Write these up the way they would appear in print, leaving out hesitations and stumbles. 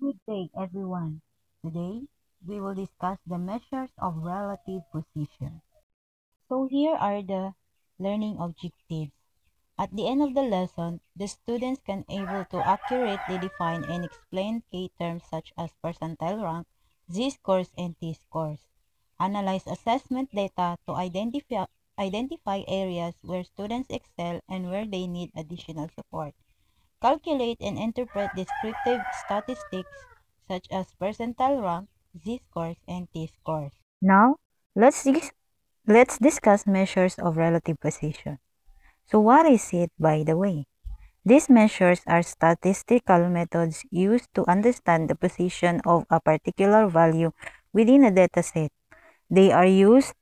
Good day, everyone. Today, we will discuss the measures of relative position. So here are the learning objectives. At the end of the lesson, the students can able to accurately define and explain key terms such as percentile rank, z-scores, and t-scores. Analyze assessment data to identify areas where students excel and where they need additional support. Calculate and interpret descriptive statistics such as percentile rank, z-scores, and t-scores. Now, let's, dis- let's discuss measures of relative position. So what is it, by the way? These measures are statistical methods used to understand the position of a particular value within a dataset. They are used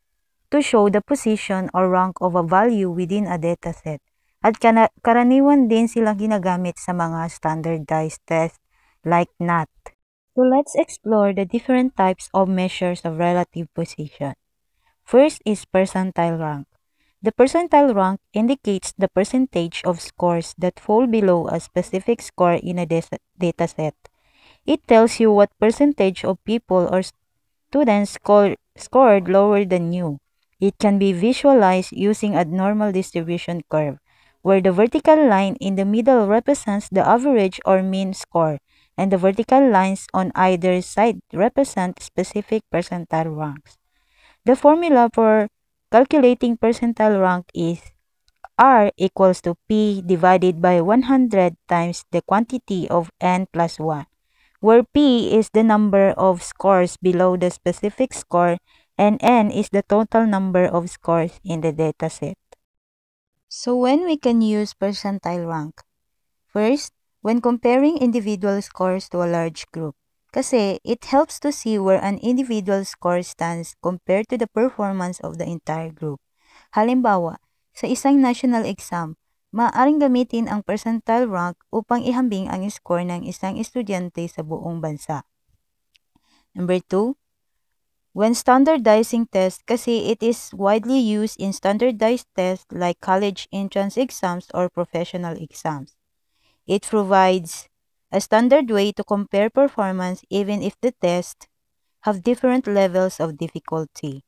to show the position or rank of a value within a dataset. At karaniwan din silang ginagamit sa mga standardized tests like NAT. So let's explore the different types of measures of relative position. First is percentile rank. The percentile rank indicates the percentage of scores that fall below a specific score in a dataset. It tells you what percentage of people or students scored lower than you. It can be visualized using a normal distribution curve, where the vertical line in the middle represents the average or mean score, and the vertical lines on either side represent specific percentile ranks. The formula for calculating percentile rank is R equals to P divided by 100 times the quantity of n plus 1, where P is the number of scores below the specific score and n is the total number of scores in the dataset. So when we can use percentile rank? First, when comparing individual scores to a large group. Kasi it helps to see where an individual score stands compared to the performance of the entire group. Halimbawa, sa isang national exam, maaaring gamitin ang percentile rank upang ihambing ang score ng isang estudyante sa buong bansa. Number 2, when standardizing tests, kasi it is widely used in standardized tests like college entrance exams or professional exams. It provides a standard way to compare performance even if the tests have different levels of difficulty.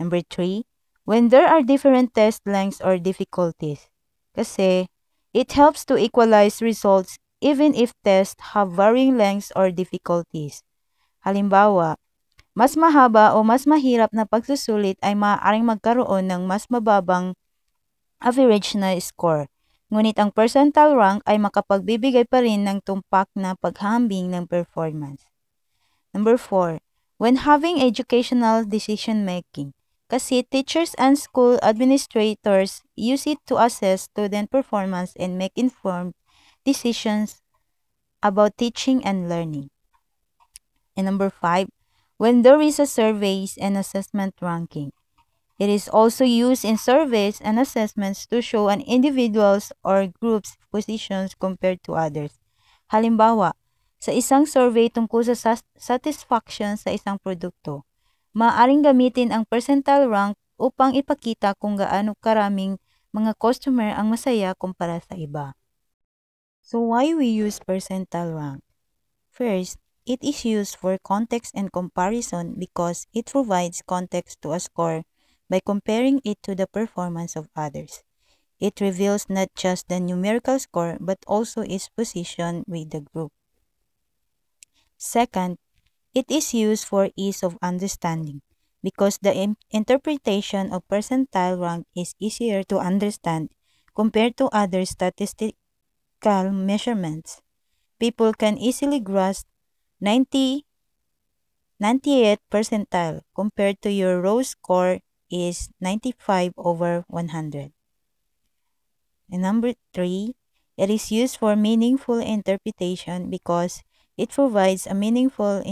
Number 3, when there are different test lengths or difficulties. Kasi it helps to equalize results even if tests have varying lengths or difficulties. Halimbawa, mas mahaba o mas mahirap na pagsusulit ay maaaring magkaroon ng mas mababang average na score. Ngunit ang percentile rank ay makapagbibigay pa rin ng tumpak na paghahambing ng performance. Number 4, when having educational decision making. Kasi teachers and school administrators use it to assess student performance and make informed decisions about teaching and learning. And number 5, when there is a surveys and assessment ranking. It is also used in surveys and assessments to show an individual's or group's positions compared to others. Halimbawa, sa isang survey tungkol sa satisfaction sa isang produkto, maaaring gamitin ang percentile rank upang ipakita kung gaano karaming mga customer ang masaya kumpara sa iba. So why we use percentile rank? First, it is used for context and comparison because it provides context to a score by comparing it to the performance of others. It reveals not just the numerical score but also its position with the group. Second, it is used for ease of understanding because the interpretation of percentile rank is easier to understand compared to other statistical measurements. People can easily grasp 98th percentile compared to your raw score is 95 over 100. And number 3, it is used for meaningful interpretation because it provides a meaningful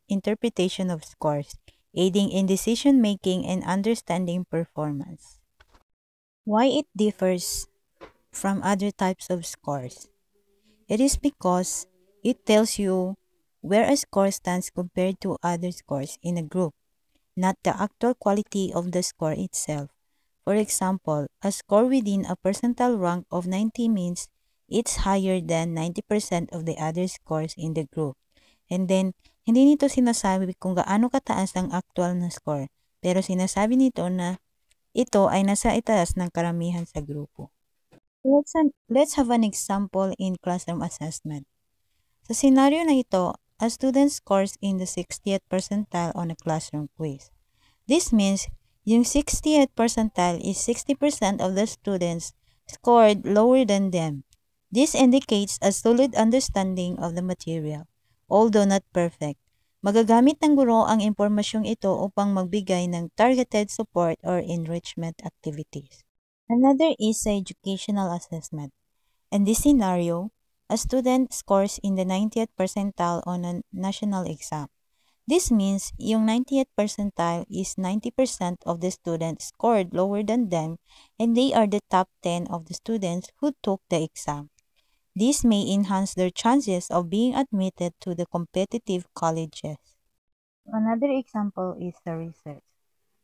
interpretation of scores, aiding in decision making and understanding performance. Why it differs from other types of scores? It is because it tells you where a score stands compared to other scores in a group, not the actual quality of the score itself. For example, a score within a percentile rank of 90 means it's higher than 90% of the other scores in the group. And then, hindi nito sinasabi kung gaano kataas ang actual na score, pero sinasabi nito na ito ay nasa itaas ng karamihan sa grupo. Let's have an example in classroom assessment. Sa scenario na ito, a student scores in the 60th percentile on a classroom quiz. This means yung 60th percentile is 60% of the students scored lower than them. This indicates a solid understanding of the material, although not perfect. Magagamit ng guro ang impormasyong ito upang magbigay ng targeted support or enrichment activities. Another is the educational assessment. In this scenario, a student scores in the 90th percentile on a national exam. This means yung 90th percentile is 90% of the students scored lower than them, and they are the top 10 of the students who took the exam. This may enhance their chances of being admitted to the competitive colleges. Another example is the research.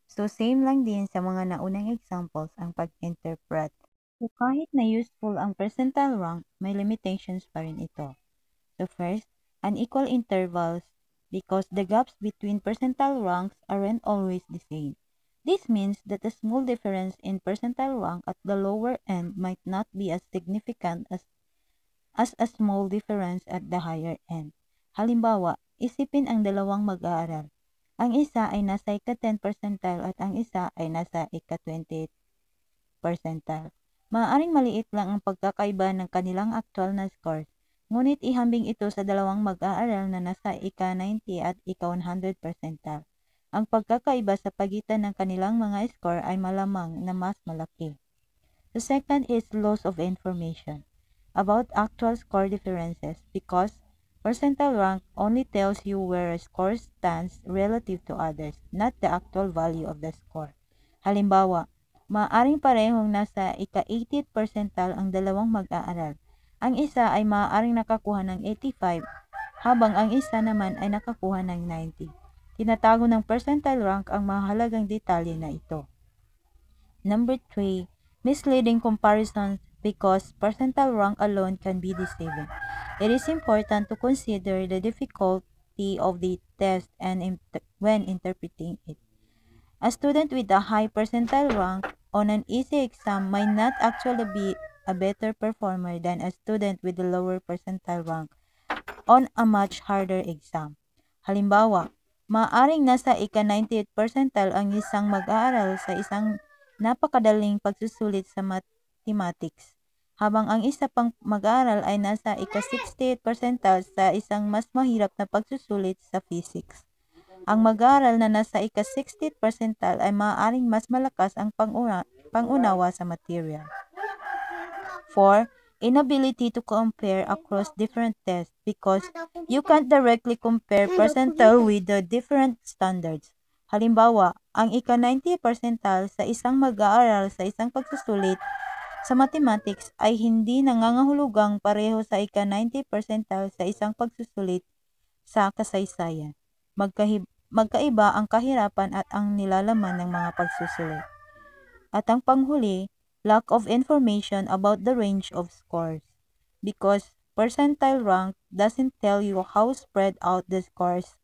So same lang din sa mga naunang examples ang pag-interpret. So kahit na useful ang percentile rank, may limitations pa rin ito. So first, unequal intervals because the gaps between percentile ranks aren't always the same. This means that a small difference in percentile rank at the lower end might not be as significant as a small difference at the higher end. Halimbawa, isipin ang dalawang mag-aaral. Ang isa ay nasa ika-10 percentile at ang isa ay nasa ika-20 percentile. Maaaring maliit lang ang pagkakaiba ng kanilang actual na scores, ngunit ihambing ito sa dalawang mag-aaral na nasa ika-90 at ika-100 percentile. Ang pagkakaiba sa pagitan ng kanilang mga score ay malamang na mas malaki. The second is loss of information about actual score differences because percentile rank only tells you where a score stands relative to others, not the actual value of the score. Halimbawa, maaaring parehong nasa ika-80th percentile ang dalawang mag-aaral. Ang isa ay maaaring nakakuha ng 85, habang ang isa naman ay nakakuha ng 90. Tinatago ng percentile rank ang mahalagang detalye na ito. Number 3, misleading comparisons because percentile rank alone can be deceiving. It is important to consider the difficulty of the test and when interpreting it. A student with a high percentile rank on an easy exam might not actually be a better performer than a student with a lower percentile rank on a much harder exam. Halimbawa, maaaring nasa ika-90th percentile ang isang mag-aaral sa isang napakadaling pagsusulit sa mathematics, habang ang isa pang mag-aaral ay nasa ika-60th percentile sa isang mas mahirap na pagsusulit sa physics. Ang mag-aaral na nasa ika-60th percentile ay maaaring mas malakas ang pangunawa sa material. 4. Inability to compare across different tests because you can't directly compare percentile with the different standards. Halimbawa, ang ika-90 percentile sa isang mag-aaral sa isang pagsusulit sa mathematics ay hindi nangangahulugang pareho sa ika-90 percentile sa isang pagsusulit sa kasaysayan. Magkaiba ang kahirapan at ang nilalaman ng mga pagsusulit. At ang panghuli, lack of information about the range of scores because percentile rank doesn't tell you how spread out the scores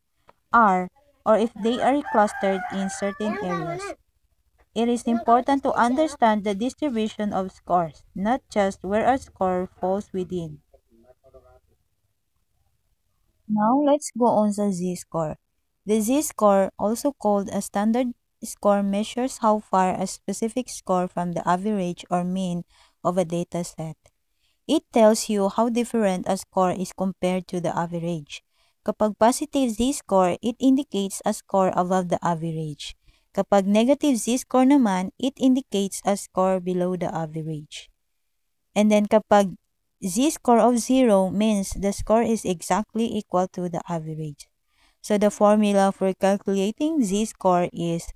are or if they are clustered in certain areas. It is important to understand the distribution of scores, not just where a score falls within. Now let's go on sa z-score. The z-score, also called a standard score, measures how far a specific score from the average or mean of a data set. It tells you how different a score is compared to the average. Kapag positive z-score, it indicates a score above the average. Kapag negative z-score naman, it indicates a score below the average. And then kapag z-score of 0 means the score is exactly equal to the average. So the formula for calculating z-score is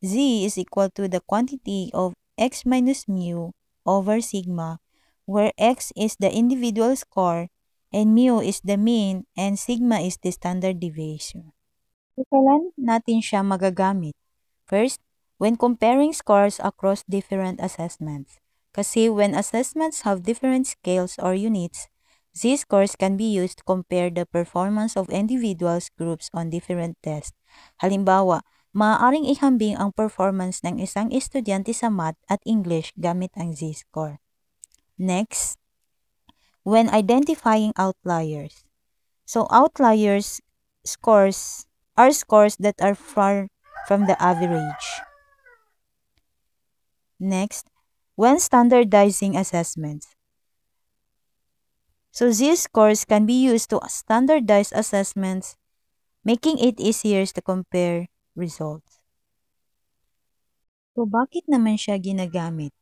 z is equal to the quantity of x minus mu over sigma, where x is the individual score and mu is the mean and sigma is the standard deviation. So kailan natin siya magagamit? First, when comparing scores across different assessments. Kasi when assessments have different scales or units, Z-scores can be used to compare the performance of individuals groups on different tests. Halimbawa, maaaring ihambing ang performance ng isang estudyante sa math at English gamit ang Z-score. Next, when identifying outliers. So outliers scores are scores that are far from the average. Next, when standardizing assessments. So these scores can be used to standardize assessments, making it easier to compare results. So bakit naman siya ginagamit?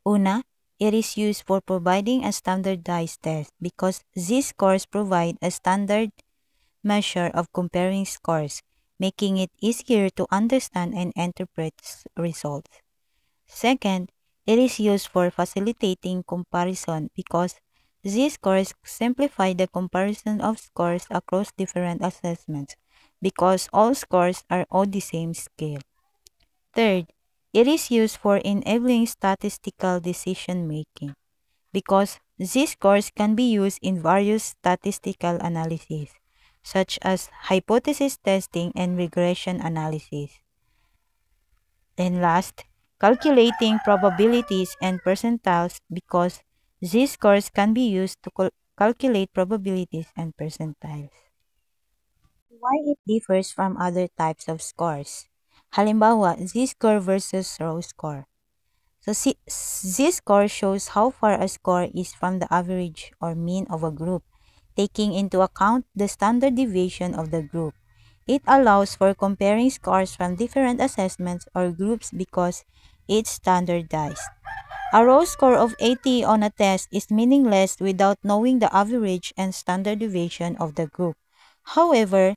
Una, it is used for providing a standardized test because these scores provide a standard measure of comparing scores, making it easier to understand and interpret results. Second, it is used for facilitating comparison because these scores simplify the comparison of scores across different assessments because all scores are on the same scale. Third, it is used for enabling statistical decision making because these scores can be used in various statistical analyses, such as hypothesis testing and regression analysis. And last, calculating probabilities and percentiles because these scores can be used to calculate probabilities and percentiles. Why it differs from other types of scores? Halimbawa, Z-score versus row score. So Z-score shows how far a score is from the average or mean of a group, taking into account the standard deviation of the group. It allows for comparing scores from different assessments or groups because it's standardized. A raw score of 80 on a test is meaningless without knowing the average and standard deviation of the group. However,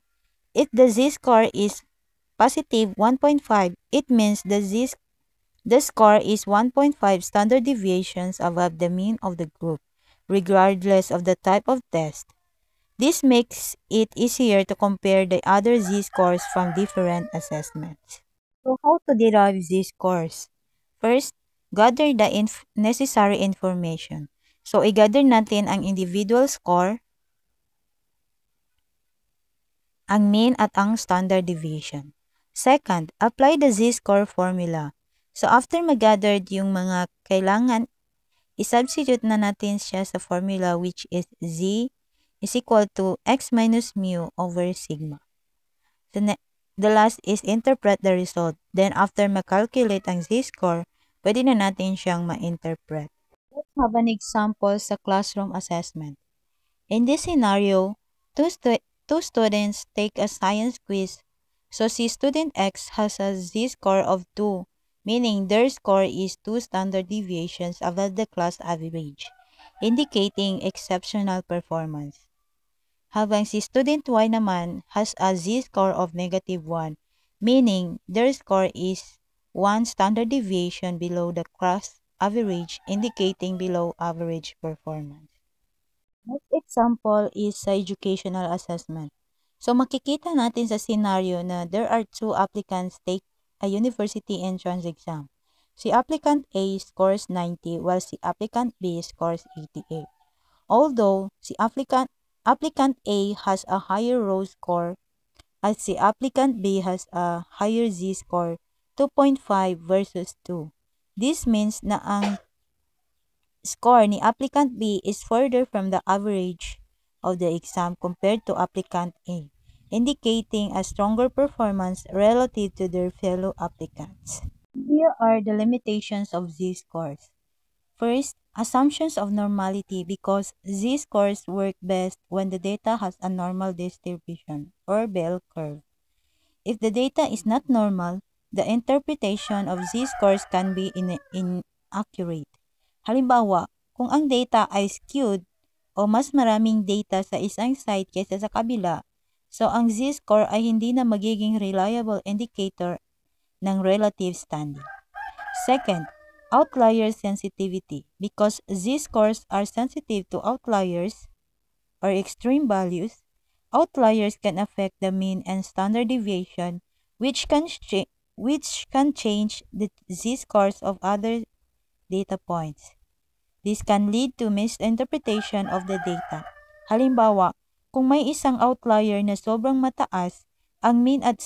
if the Z-score is positive 1.5, it means the score is 1.5 standard deviations above the mean of the group, regardless of the type of test. This makes it easier to compare the other Z-scores from different assessments. So how to derive Z-scores? First, gather the necessary information. So i-gather natin ang individual score, ang mean at ang standard deviation. Second, apply the Z-score formula. So after mag-gathered yung mga kailangan, i-substitute na natin siya sa formula which is Z is equal to x minus mu over sigma. The last is interpret the result. Then after mag-calculate ang Z-score, pwede na natin siyang ma-interpret. Let's have an example sa classroom assessment. In this scenario, two students take a science quiz. So si student X has a Z-score of 2, meaning their score is 2 standard deviations above the class average, indicating exceptional performance. Habang si student Y naman has a Z-score of negative 1, meaning their score is 1 standard deviation below the class average, indicating below average performance. Next example is sa educational assessment. So makikita natin sa scenario na there are two applicants take a university entrance exam. Si applicant A scores 90 while si applicant B scores 88. Although si applicant A has a higher row score at si applicant B has a higher Z-score, 2.5 versus 2. This means na ang score ni applicant B is further from the average of the exam compared to applicant A, indicating a stronger performance relative to their fellow applicants. Here are the limitations of Z-scores. First, assumptions of normality because Z-scores work best when the data has a normal distribution or bell curve. If the data is not normal, the interpretation of Z-scores can be inaccurate. Halimbawa, kung ang data ay skewed o mas maraming data sa isang site kaysa sa kabila, so ang Z-score ay hindi na magiging reliable indicator ng relative standing. Second, outlier sensitivity because Z-scores are sensitive to outliers or extreme values. Outliers can affect the mean and standard deviation which can change the Z-scores of other data points. This can lead to misinterpretation of the data. Halimbawa, kung may isang outlier na sobrang mataas, ang mean at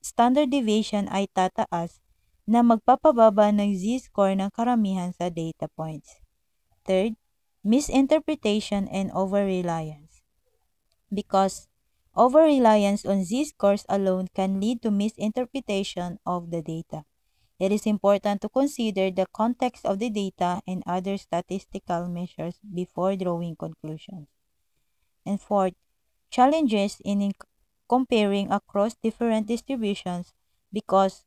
standard deviation ay tataas na magpapababa ng z-score ng karamihan sa data points. Third, misinterpretation and over-reliance. Because over-reliance on z-scores alone can lead to misinterpretation of the data. It is important to consider the context of the data and other statistical measures before drawing conclusions. And fourth, challenges in comparing across different distributions because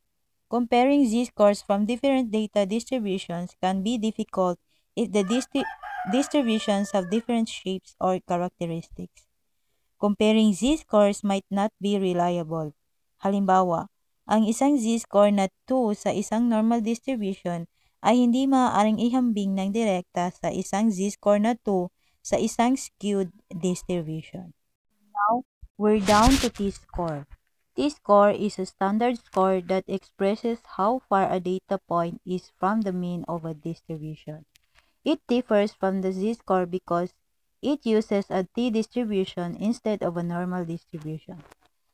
comparing z-scores from different data distributions can be difficult if the distributions have different shapes or characteristics. Comparing z-scores might not be reliable. Halimbawa, ang isang z-score na 2 sa isang normal distribution ay hindi maaaring ihambing ng direkta sa isang z-score na 2 sa isang skewed distribution. Now, we're down to t-score. T-score is a standard score that expresses how far a data point is from the mean of a distribution. It differs from the z-score because it uses a t-distribution instead of a normal distribution.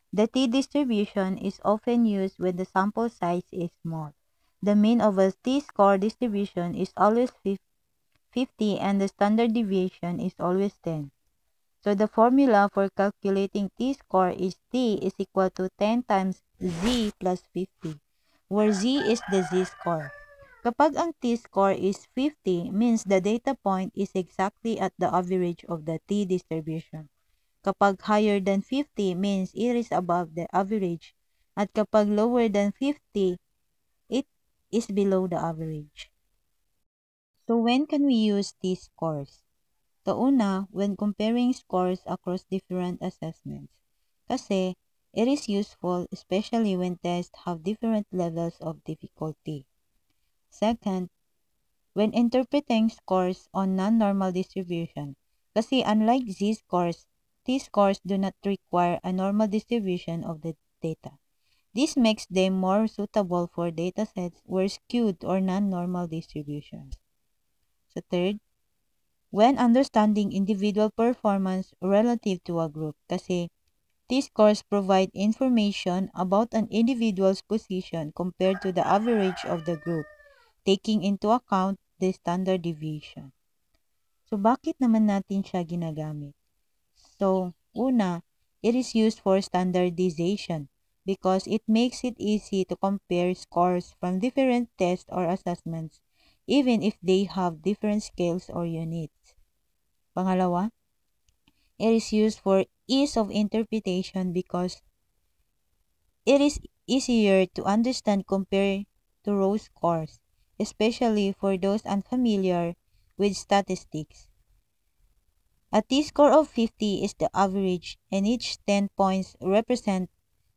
The t-distribution is often used when the sample size is small. The mean of a t-score distribution is always 50 and the standard deviation is always 10. So the formula for calculating t-score is t is equal to 10 times z plus 50, where z is the z-score. Kapag ang t-score is 50, means the data point is exactly at the average of the t-distribution. Kapag higher than 50, means it is above the average. At kapag lower than 50, it is below the average. So when can we use t-scores? Una, when comparing scores across different assessments. Kasi, it is useful especially when tests have different levels of difficulty. Second, when interpreting scores on non-normal distribution. Kasi unlike z-scores, t-scores do not require a normal distribution of the data. This makes them more suitable for datasets where skewed or non-normal distributions. So third, when understanding individual performance relative to a group. Kasi t-scores provide information about an individual's position compared to the average of the group, taking into account the standard deviation. So, bakit naman natin siya ginagamit? So, una, it is used for standardization because it makes it easy to compare scores from different tests or assessments even if they have different scales or units. Pangalawa, it is used for ease of interpretation because it is easier to understand compared to raw scores, especially for those unfamiliar with statistics. A t-score of 50 is the average and each 10 points represent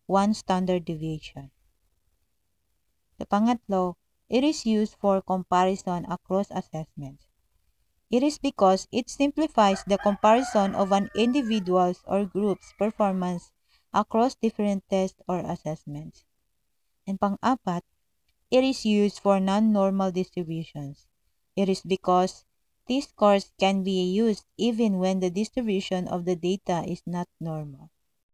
one standard deviation. The pangatlo, it is used for comparison across assessments. It is because it simplifies the comparison of an individual's or group's performance across different tests or assessments. And pang-apat, it is used for non-normal distributions. It is because t-scores can be used even when the distribution of the data is not normal.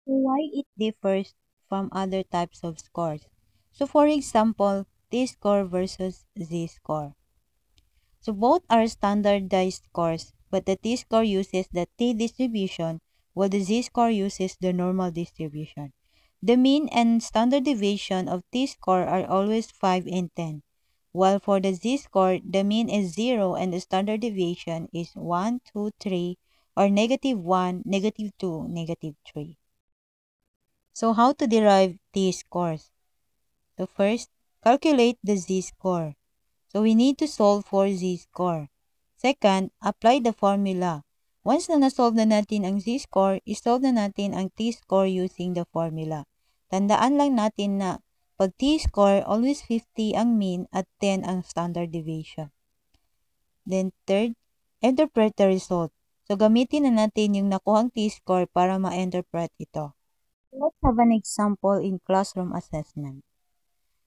So why it differs from other types of scores? So for example, t-score versus z-score. So both are standardized scores, but the t-score uses the t-distribution while the z-score uses the normal distribution. The mean and standard deviation of t-score are always 5 and 10, while for the z-score, the mean is 0 and the standard deviation is 1, 2, 3, or -1, -2, -3. So how to derive t-scores? So first, calculate the z-score. So we need to solve for z-score. Second, apply the formula. Once na na-solve na natin ang z-score, isolve na natin ang t-score using the formula. Tandaan lang natin na pag t-score, always 50 ang mean at 10 ang standard deviation. Then third, interpret the result. So gamitin na natin yung nakuhang t-score para ma-interpret ito. Let's have an example in classroom assessment.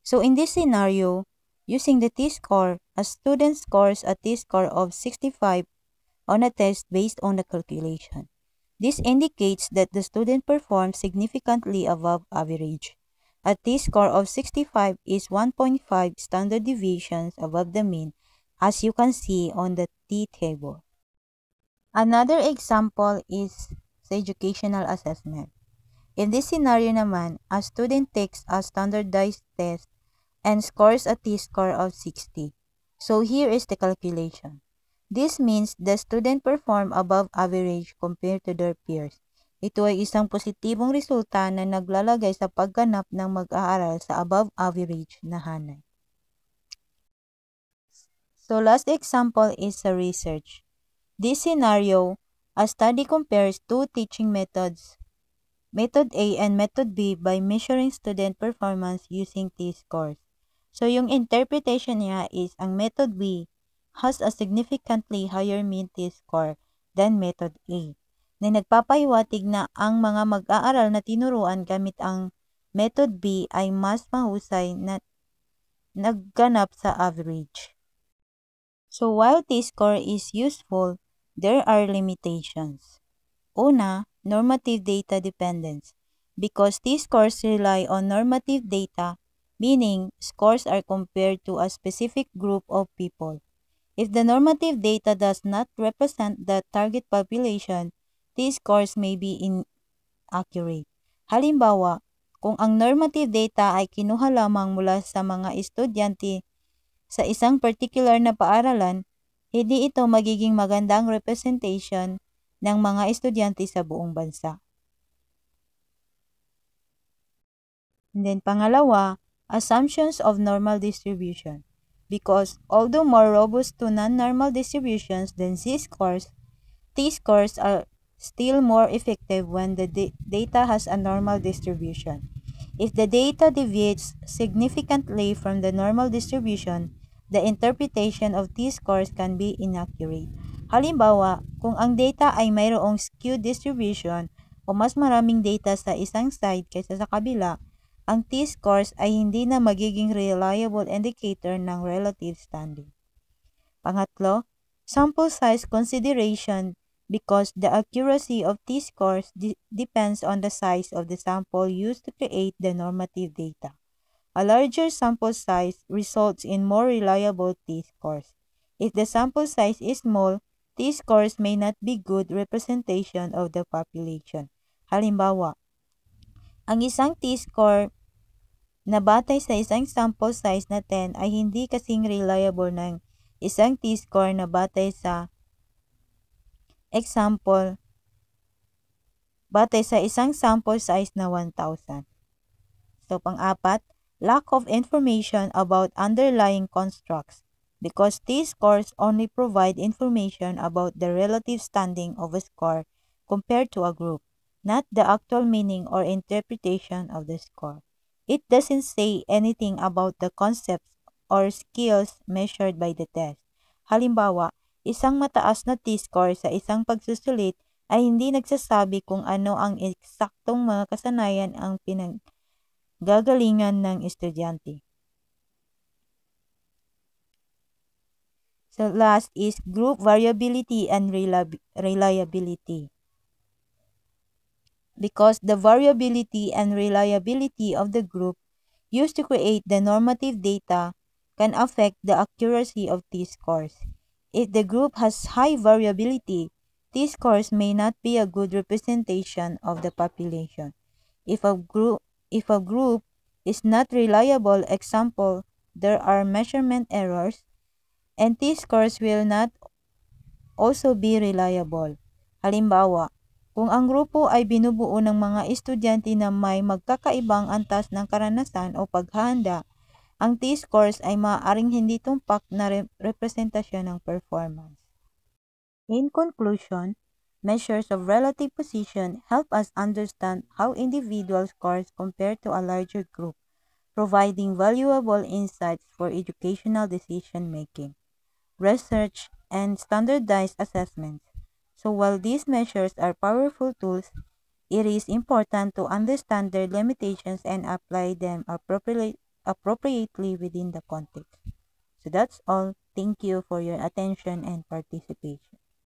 So in this scenario, Using the T-score, a student scores a T-score of 65 on a test based on the calculation. This indicates that the student performed significantly above average. A T-score of 65 is 1.5 standard deviations above the mean, as you can see on the T-table. Another example is sa educational assessment. In this scenario naman, a student takes a standardized test and scores a T-score of 60. So here is the calculation. This means the student performed above average compared to their peers. Ito ay isang positibong resulta na naglalagay sa pagganap ng mag-aaral sa above average na hanay. So last example is a research. This scenario, a study compares two teaching methods, Method A and Method B, by measuring student performance using T-scores. So yung interpretation niya is ang Method B has a significantly higher mean T-score than Method A, na nagpapahiwatig na ang mga mag-aaral na tinuruan gamit ang Method B ay mas mahusay na nagganap sa average. So while T-score is useful, there are limitations. Una, normative data dependence. Because T-scores rely on normative data, meaning scores are compared to a specific group of people. If the normative data does not represent the target population, T-scores may be inaccurate. Halimbawa, kung ang normative data ay kinuha lamang mula sa mga estudyante sa isang particular na paaralan, hindi ito magiging magandang representation ng mga estudyante sa buong bansa. And then pangalawa, assumptions of normal distribution. Because although more robust to non-normal distributions than Z-scores, T-scores are still more effective when the data has a normal distribution. If the data deviates significantly from the normal distribution, the interpretation of T-scores can be inaccurate. Halimbawa, kung ang data ay mayroong skewed distribution o mas maraming data sa isang side kaysa sa kabila, ang T-scores ay hindi na magiging reliable indicator ng relative standing. Pangatlo, sample size consideration. Because the accuracy of T-scores depends on the size of the sample used to create the normative data. A larger sample size results in more reliable T-scores. If the sample size is small, T-scores may not be good representation of the population. Halimbawa, ang isang T-score na batay sa isang sample size na 10 ay hindi kasing reliable ng isang T-score na batay sa example, batay sa isang sample size na 1,000. So, pang-apat, lack of information about underlying constructs. Because T-scores only provide information about the relative standing of a score compared to a group, not the actual meaning or interpretation of the score. It doesn't say anything about the concepts or skills measured by the test. Halimbawa, isang mataas na T-score sa isang pagsusulit ay hindi nagsasabi kung ano ang eksaktong mga kasanayan ang pinanggagalingan ng estudyante. So last is group variability and reliability. Because the variability and reliability of the group used to create the normative data can affect the accuracy of T-scores. If the group has high variability, T-scores may not be a good representation of the population. If a group is not reliable, example, there are measurement errors, and T-scores will not also be reliable. Halimbawa, kung ang grupo ay binubuo ng mga estudyante na may magkakaibang antas ng karanasan o paghahanda, ang T-scores ay maaaring hindi tumpak na representasyon ng performance. In conclusion, measures of relative position help us understand how individual scores compare to a larger group, providing valuable insights for educational decision-making, research, and standardized assessments. So while these measures are powerful tools, it is important to understand their limitations and apply them appropriately within the context. So that's all. Thank you for your attention and participation.